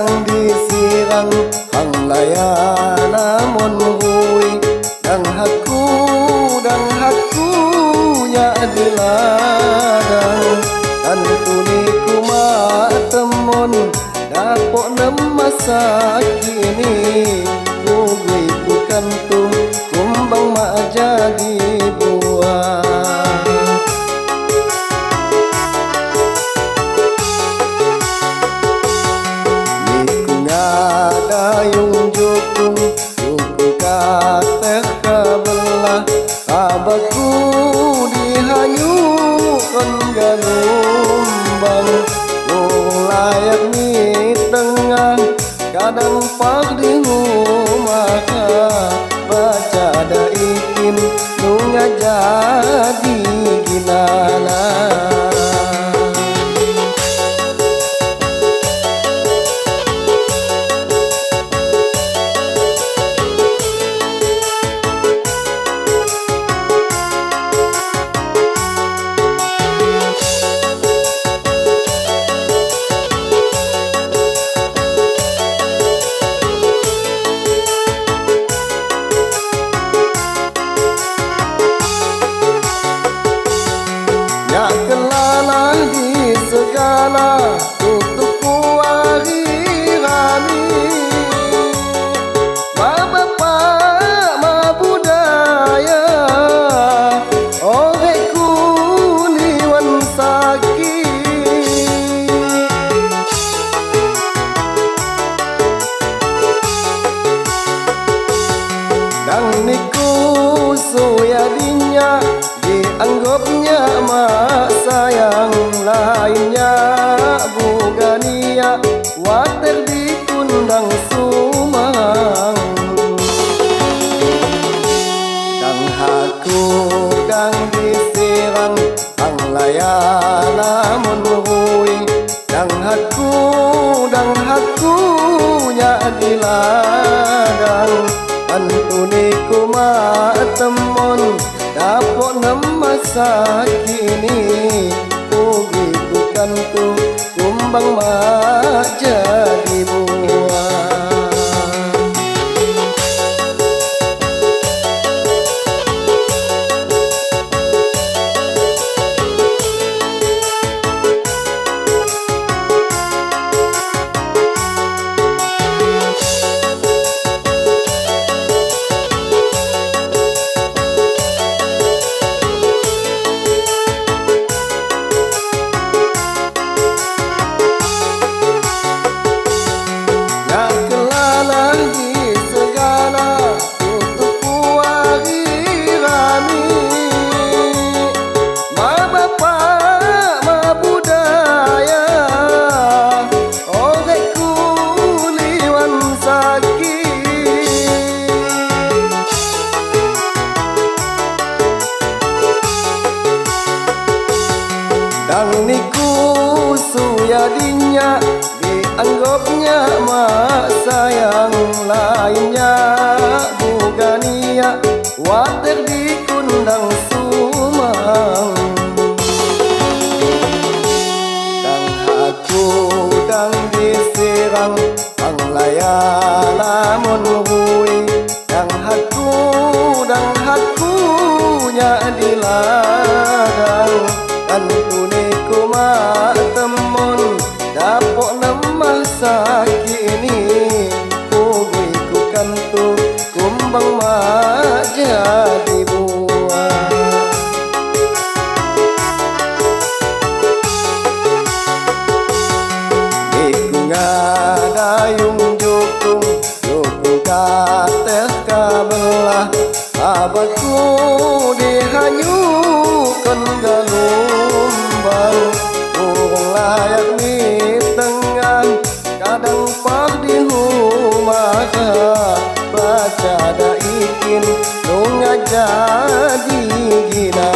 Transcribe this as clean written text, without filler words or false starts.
dang disirang hang layana mon hui dang haku nya diladang tantu ni kuma temon dapok nem masa kini gugui bukan tu kumbang mak jadi buah niku ngadayung jukung kateh kabelah abaku dihanyukan galumbang layak ni tengah kadang pak di rumah baca da ikin nunga jadi ginana kelana di segala tutup hari rami ma bapak ma budaya oreku liwan sakit dang niku suyadinya dianggapnya mak sayang lainnya bugania water dikundang sumang dang haku dang disirang ang layana menurui dang haku nya diladang antuni kuma temon dapok nem masa kini ugi bukan tu kumbang mak jadi buah dang niku suyadinya dianggapnya mak sayang lainnya bugania water dikundang sumang dang haku dang disirang ang layana mon hui dang haku nya diladang tantu niku mak temon dapok nem masa kini ugui kukan tu kumbang mak jadi buah niku ngadayung jukung kateh kabelah abaku dihanyukan galumbang layak ni tengah kadang pak di rumah baca da ikin nunga jadi gina